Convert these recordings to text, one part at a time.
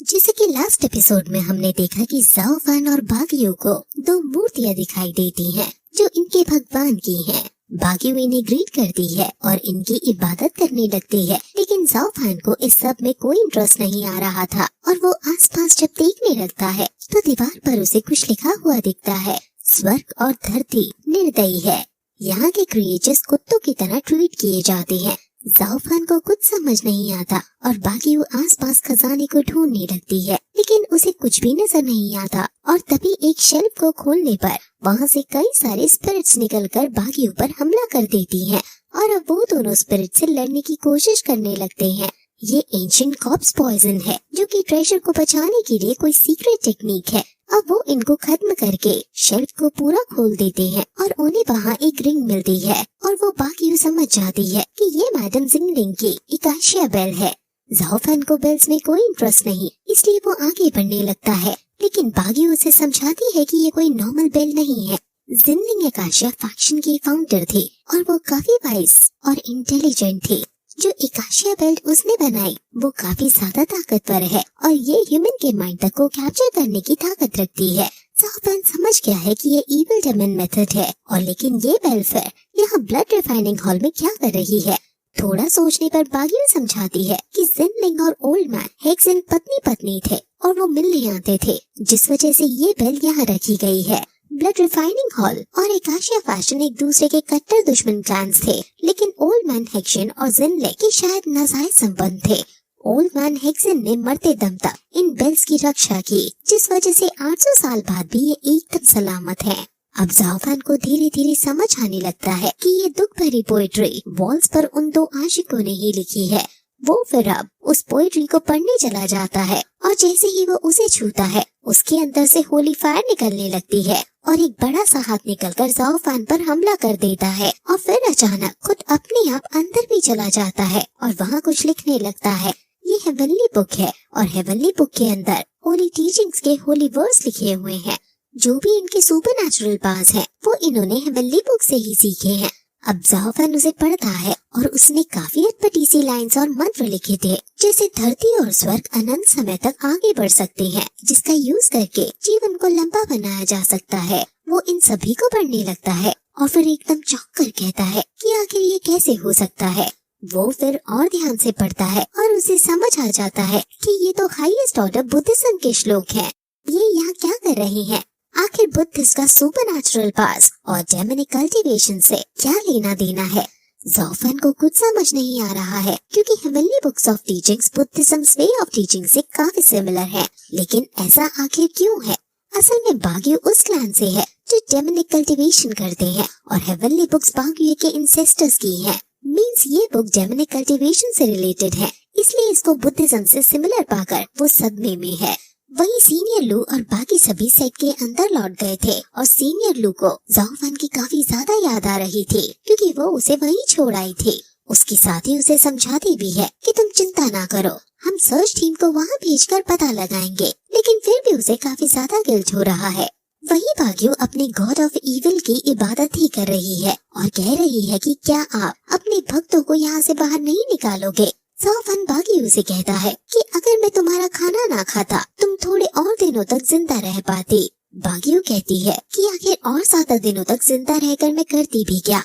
जैसे कि last episode में हमने देखा कि ज़ाओफान और बागियो को दो मूर्तियां दिखाई देती हैं जो इनके भगवान की हैं। बागियो इन्हें ग्रीट करती है और इनकी इबादत करने लगती है, लेकिन ज़ाओफान को इस सब में कोई इंटरेस्ट नहीं आ रहा था और वो आसपास जब देखने लगता है तो दीवार पर उसे कुछ लिखा हुआ दिखता है। स्वर्ग और धरती निर्दयी है, यहाँ के क्रिएचर्स कुत्तों की तरह ट्रीट किए जाते हैं। ज़ाओफान को कुछ समझ नहीं आता और बागियो आसपास खजाने को ढूंढने लगती है, लेकिन उसे कुछ भी नजर नहीं आता। और तभी एक शेल्फ को खोलने पर वहाँ से कई सारे स्पिरिट्स निकलकर बागियो पर हमला कर देती हैं और अब वो दोनों स्पिरिट से लड़ने की कोशिश करने लगते हैं। ये एंशिएंट कॉर्प्स पॉइजन है जो कि ट्रेजर को बचाने के लिए कोई सीक्रेट टेक्निक है। अब वो इनको खत्म करके शेल्फ को पूरा खोल देते हैं और उन्हें वहाँ एक रिंग मिलती है और वो बागियो समझ जाती है कि ये मैडम जिंगलिंग की इकाशिया बेल है। ज़ाओफान को बेल्स में कोई इंटरेस्ट नहीं, इसलिए वो आगे बढ़ने लगता है, लेकिन बागियो उसे समझाती है कि ये कोई नॉर्मल बेल नहीं है। जिंगलिंग इकाशिया फैक्शन की फाउंडर थी और वो काफी वाइज और इंटेलिजेंट थी। जो इकाशिया बेल्ट उसने बनाई वो काफी ज्यादा ताकतवर है और ये ह्यूमन के माइंड तक को कैप्चर करने की ताकत रखती है। ज़ाओफान समझ गया है कि ये इविल डेमन मेथड है और लेकिन ये वेलफेयर यहाँ ब्लड रिफाइनिंग हॉल में क्या कर रही है। थोड़ा सोचने पर बागियो समझाती है कि जिनलिंग और ओल्ड मैन हेक्सेन पत्नी पत्नी थे और वो मिलने आते थे, जिस वजह से ये बेल यहाँ रखी गई है। ब्लड रिफाइनिंग हॉल और इकाशिया फैशन एक दूसरे के कट्टर दुश्मन क्लैंस थे, लेकिन ओल्ड मैन हेक्सेन और जिनले के शायद नाजायज संबंध थे। ओल्ड मैन हेक्सेन ने मरते दम तक इन बेल्स की रक्षा की, जिस वजह से 800 साल बाद भी ये एकदम सलामत है। अब ज़ाओफान को धीरे धीरे समझ आने लगता है कि ये दुख भरी पोएट्री वॉल्स पर उन दो आशिकों ने ही लिखी है। वो फिर अब उस पोएट्री को पढ़ने चला जाता है और जैसे ही वो उसे छूता है उसके अंदर से होली फायर निकलने लगती है और एक बड़ा सा हाथ निकलकर ज़ाओफान पर हमला कर देता है और फिर अचानक खुद अपने आप अंदर भी चला जाता है और वहाँ कुछ लिखने लगता है। ये हेवनली बुक है और हेवनली बुक के अंदर होली टीचिंग्स के होली वर्ड्स लिखे हुए हैं। जो भी इनके सुपरनैचुरल पावर्स हैं वो इन्होंने हेवनली बुक से ही सीखे हैं। अब ज़ाओफान उसे पढ़ता है और उसने काफी अटपटी सी लाइन्स और मंत्र लिखे थे, जैसे धरती और स्वर्ग अनंत समय तक आगे बढ़ सकते हैं, जिसका यूज करके जीवन को लंबा बनाया जा सकता है। वो इन सभी को पढ़ने लगता है और फिर एकदम चौंक कर कहता है कि आखिर ये कैसे हो सकता है। वो फिर और ध्यान से पढ़ता है और उसे समझ आ जाता है कि ये तो हाईएस्ट ऑर्डर बुद्धिज्म के श्लोक हैं। ये यहाँ क्या कर रहे हैं? आखिर बुद्धिस्ट का सुपरनैचुरल पास और डेमोनिक कल्टीवेशन से क्या लेना देना है? ज़ाओफान को कुछ समझ नहीं आ रहा है, क्योंकि heavenly books of teachings Buddhism's way of teaching से काफी सिमिलर है, लेकिन ऐसा आखिर क्यों है? असल में बागियो उस क्लैन से है जो डेमोनिक कल्टीवेशन करते हैं और हेवनली बुक्स बागियो के इंसेस्टर्स की हैं। मींस ये बुक डेमोनिक कल्टीवेशन से रिलेटेड है, इसलिए इसको बुद्धिज्म से सिमिलर पाकर वो सदमे में है। वही सीनियर लू और बाकी सभी सेट के अंदर लौट गए थे और सीनियर लू को ज़ाओफान की काफी ज्यादा याद आ रही थी, क्योंकि वो उसे वहीं छोड़ आई थी। उसके साथ ही उसे समझाती भी है कि तुम चिंता ना करो, हम सर्च टीम को वहाँ भेजकर पता लगाएंगे, लेकिन फिर भी उसे काफी ज्यादा गिल्ट हो रहा है। वही बागियो अपने गॉड ऑफ इविल की इबादत ही कर रही है और कह रही है कि क्या आप अपने भक्तों को यहाँ से बाहर नहीं निकालोगे। ज़ाओफान बागियो से कहता है कि अगर मैं तुम्हारा खाना ना खाता तुम थोड़े और दिनों तक जिंदा रह पाती। बागियो कहती है कि आखिर और 7 दिनों तक जिंदा रहकर मैं करती भी क्या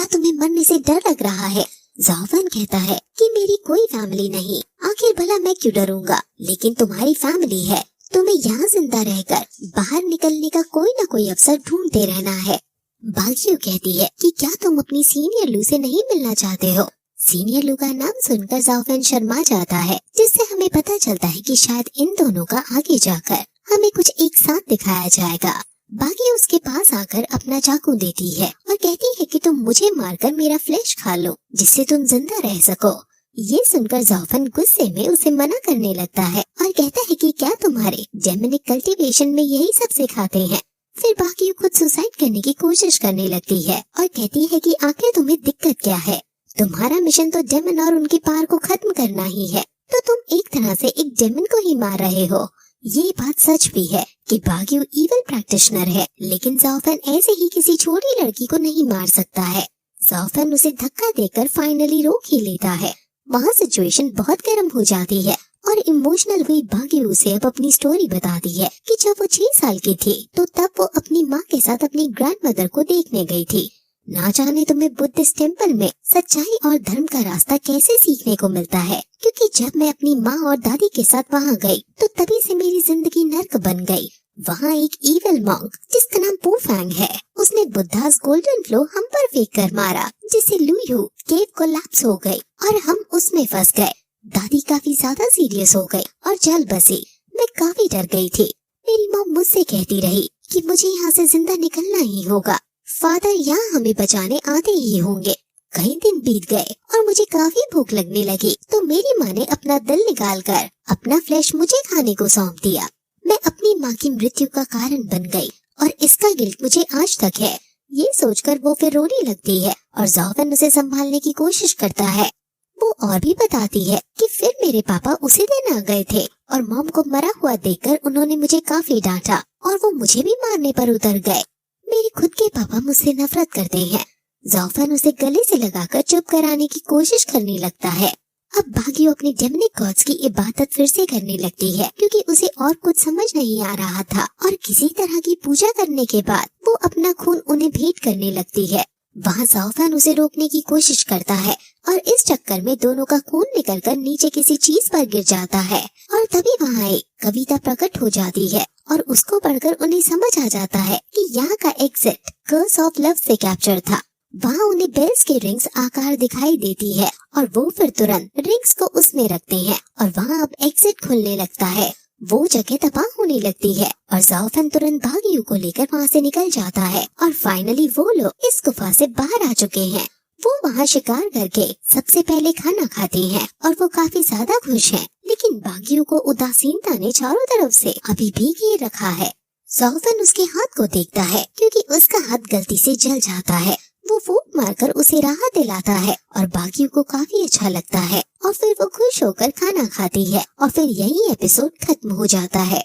तुम्हें मरने से डर लग रहा है? ज़ाओफान कहता है कि मेरी कोई फैमिली नहीं, आखिर भला मैं क्यों डरूंगा, लेकिन तुम्हारी फैमिली है, तुम्हें यहाँ जिंदा रहकर बाहर निकलने का कोई न कोई अवसर ढूंढते रहना है। बागियो कहती है कि क्या तुम अपनी सीनियर लू से नहीं मिलना चाहते हो? सीनियर लू का नाम सुनकर ज़ाओफान शर्मा जाता है, जिससे हमें पता चलता है कि शायद इन दोनों का आगे जाकर हमें कुछ एक साथ दिखाया जाएगा। बागियो उसके पास आकर अपना चाकू देती है और कहती है कि तुम मुझे मारकर मेरा फ्लैश खा लो, जिससे तुम जिंदा रह सको। ये सुनकर ज़ाओफान गुस्से में उसे मना करने लगता है और कहता है कि क्या तुम्हारे डेमोनिक कल्टीवेशन में यही सब सिखाते हैं? फिर बागियो खुद सुसाइड करने की कोशिश करने लगती है और कहती है कि आखिर तुम्हें दिक्कत क्या है? तुम्हारा मिशन तो डेमन और उनकी पावर को खत्म करना ही है, तो तुम एक तरह से एक डेमन को ही मार रहे हो। ये बात सच भी है कि बागियो इविल प्रैक्टिशनर है, लेकिन ज़ाओफान ऐसे ही किसी छोटी लड़की को नहीं मार सकता है। ज़ाओफान उसे धक्का देकर फाइनली रोक ही लेता है। वहाँ सिचुएशन बहुत गर्म हो जाती है और इमोशनल हुई बागी उसे अब अपनी स्टोरी बताती है कि जब वो 6 साल की थी तो तब वो अपनी माँ के साथ अपनी ग्रैंडमदर को देखने गई थी। ना जाने तुम्हें बुद्धिस्ट टेम्पल में सच्चाई और धर्म का रास्ता कैसे सीखने को मिलता है, क्योंकि जब मैं अपनी माँ और दादी के साथ वहाँ गई तो तभी से मेरी जिंदगी नर्क बन गई। वहाँ एक ईविल मॉन्क जिसका नाम पूफैंग है, उसने बुद्धास गोल्डन फ्लो हम पर फेंक कर मारा, जिससे लुयू केव कोलैप्स हो गई और हम उसमें फंस गए। दादी काफी ज्यादा सीरियस हो गई और जल बसी। मैं काफी डर गई थी। मेरी मॉम मुझसे कहती रही कि मुझे यहाँ से जिंदा निकलना ही होगा, फादर यहाँ हमें बचाने आते ही होंगे। कई दिन बीत गए और मुझे काफी भूख लगने लगी, तो मेरी माँ ने अपना दिल निकाल कर अपना फ्लैश मुझे खाने को सौंप दिया। मैं अपनी माँ की मृत्यु का कारण बन गई और इसका गिल्ट मुझे आज तक है। ये सोचकर वो फिर रोने लगती है और ज़ाओफेन उसे संभालने की कोशिश करता है। वो और भी बताती है कि फिर मेरे पापा उसी दिन आ गए थे और मॉम को मरा हुआ देखकर उन्होंने मुझे काफी डांटा और वो मुझे भी मारने पर उतर गए। मेरे खुद के पापा मुझसे नफरत करते हैं। ज़ाओफेन उसे गले से लगाकर चुप कराने की कोशिश करने लगता है। अब बागियो अपने डेमनिक गॉड्स की इबादत फिर से करने लगती है, क्योंकि उसे और कुछ समझ नहीं आ रहा था और किसी तरह की पूजा करने के बाद वो अपना खून उन्हें भेंट करने लगती है। वहाँ ज़ाओफेन उसे रोकने की कोशिश करता है और इस चक्कर में दोनों का खून निकलकर नीचे किसी चीज पर गिर जाता है और तभी वहाँ एक कविता प्रकट हो जाती है और उसको पढ़कर उन्हें समझ आ जाता है कि यहाँ का एग्जिट कर्स ऑफ लव से कैप्चर था। वहाँ उन्हें बेल्स के रिंग्स आकार दिखाई देती है और वो फिर तुरंत रिंग्स को उसमें रखते हैं और वहाँ अब एग्जिट खुलने लगता है। वो जगह तबाह होने लगती है और ज़ाओफेन तुरंत बागियो को लेकर वहाँ से निकल जाता है और फाइनली वो लोग इस गुफा से बाहर आ चुके हैं। वो वहाँ शिकार करके सबसे पहले खाना खाते हैं और वो काफी ज्यादा खुश हैं, लेकिन बागियो को उदासीनता ने चारों तरफ से अभी भी घेर रखा है। ज़ाओफेन उसके हाथ को देखता है क्योंकि उसका हाथ गलती से जल जाता है। वो फूंक मारकर उसे राहत दिलाता है और बागियो को काफी अच्छा लगता है और फिर वो खुश होकर खाना खाती है और फिर यही एपिसोड खत्म हो जाता है।